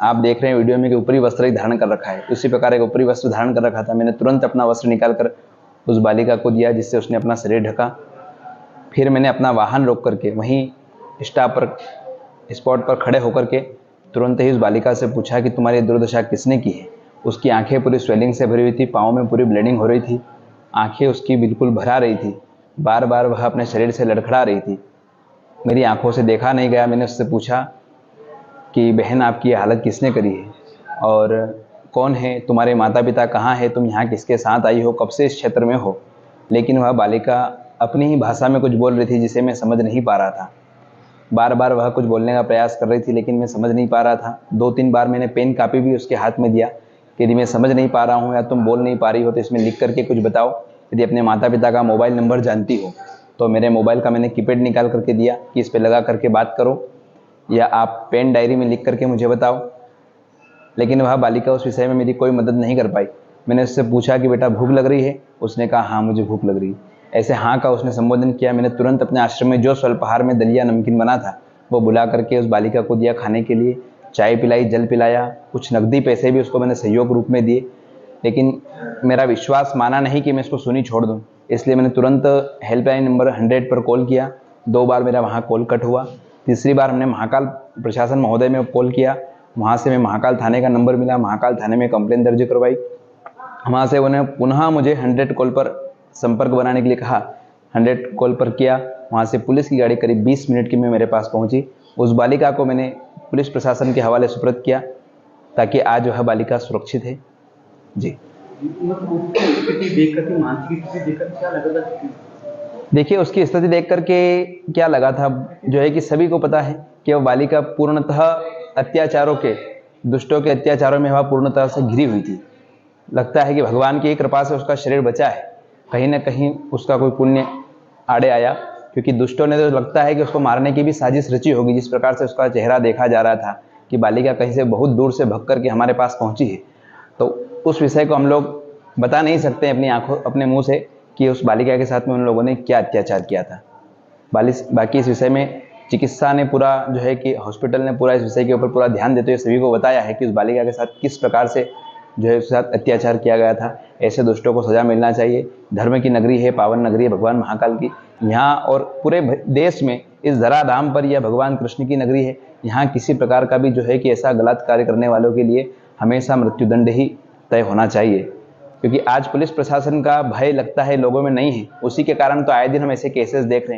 आप देख रहे हैं वीडियो में कि ऊपरी वस्त्र ही धारण कर रखा है, उसी प्रकार एक ऊपरी वस्त्र धारण कर रखा था। मैंने तुरंत अपना वस्त्र निकालकर उस बालिका को दिया, जिससे उसने अपना शरीर ढका। फिर मैंने अपना वाहन रोक करके वहीं स्पॉट पर खड़े होकर के तुरंत ही उस बालिका से पूछा कि तुम्हारी दुर्दशा किसने की है। उसकी आंखें पूरी स्वेलिंग से भरी हुई थी, पाँव में पूरी ब्लीडिंग हो रही थी, आंखें उसकी बिल्कुल भरा रही थी, बार बार वह अपने शरीर से लड़खड़ा रही थी। मेरी आंखों से देखा नहीं गया। मैंने उससे पूछा कि बहन, आपकी ये हालत किसने करी है और कौन है, तुम्हारे माता पिता कहाँ है, तुम यहाँ किसके साथ आई हो, कब से इस क्षेत्र में हो। लेकिन वह बालिका अपनी ही भाषा में कुछ बोल रही थी, जिसे मैं समझ नहीं पा रहा था। बार बार वह कुछ बोलने का प्रयास कर रही थी, लेकिन मैं समझ नहीं पा रहा था। 2-3 बार मैंने पेन कापी भी उसके हाथ में दिया कि यदि मैं समझ नहीं पा रहा हूँ या तुम बोल नहीं पा रही हो तो इसमें लिख करके कुछ बताओ। यदि अपने माता पिता का मोबाइल नंबर जानती हो तो मेरे मोबाइल का मैंने कीपैड निकाल करके दिया कि इस पर लगा करके बात करो, या आप पेन डायरी में लिख करके मुझे बताओ। लेकिन वह बालिका उस विषय में मेरी कोई मदद नहीं कर पाई। मैंने उससे पूछा कि बेटा भूख लग रही है, उसने कहा हाँ मुझे भूख लग रही है। ऐसे हाँ का उसने संबोधन किया। मैंने तुरंत अपने आश्रम में जो स्वल्पाहार में दलिया नमकीन बना था वो बुला करके उस बालिका को दिया खाने के लिए। चाय पिलाई, जल पिलाया, कुछ नकदी पैसे भी उसको मैंने सहयोग रूप में दिए। लेकिन मेरा विश्वास माना नहीं कि मैं इसको सुनी छोड़ दूं, इसलिए मैंने तुरंत हेल्पलाइन नंबर 100 पर कॉल किया। 2 बार मेरा वहाँ कॉल कट हुआ। तीसरी बार हमने महाकाल प्रशासन महोदय में कॉल किया। वहाँ से मैं महाकाल थाने का नंबर मिला, महाकाल थाने में कंप्लेंट दर्ज करवाई। वहाँ से उन्हें पुनः मुझे 100 कॉल पर संपर्क बनाने के लिए कहा। 100 कॉल पर किया। वहाँ से पुलिस की गाड़ी करीब 20 मिनट की में मेरे पास पहुँची। उस बालिका को मैंने पुलिस प्रशासन के हवाले सुपुर्द किया ताकि आज वह बालिका सुरक्षित है। जी। देखिए, उसकी स्थिति देख करके क्या लगा था, जो है कि सभी को पता है कि वह बालिका पूर्णतः अत्याचारों के, दुष्टों के अत्याचारों में वह पूर्णतः से घिरी हुई थी। लगता है कि भगवान की कृपा से उसका शरीर बचा है, कहीं ना कहीं उसका कोई पुण्य आड़े आया, क्योंकि दुष्टों ने तो लगता है कि उसको मारने की भी साजिश रची होगी। जिस प्रकार से उसका चेहरा देखा जा रहा था कि बालिका कहीं से बहुत दूर से भग करके हमारे पास पहुंची है, तो उस विषय को हम लोग बता नहीं सकते अपनी आंखों, अपने मुंह से कि उस बालिका के साथ में उन लोगों ने क्या अत्याचार किया था। बाकी इस विषय में चिकित्सा ने पूरा, जो है कि हॉस्पिटल ने पूरा इस विषय के ऊपर पूरा ध्यान देते हुए सभी को बताया है कि उस बालिका के साथ किस प्रकार से जो है उसके साथ अत्याचार किया गया था। ऐसे दुष्टों को सजा मिलना चाहिए। धर्म की नगरी है, पावन नगरी है भगवान महाकाल की। यहाँ और पूरे देश में इस धराधाम पर यह भगवान कृष्ण की नगरी है। यहाँ किसी प्रकार का भी जो है कि ऐसा गलत कार्य करने वालों के लिए हमेशा मृत्युदंड ही तय होना चाहिए, क्योंकि आज पुलिस प्रशासन का भय लगता है लोगों में नहीं है। उसी के कारण तो आए दिन हम ऐसे केसेस देख रहे हैं।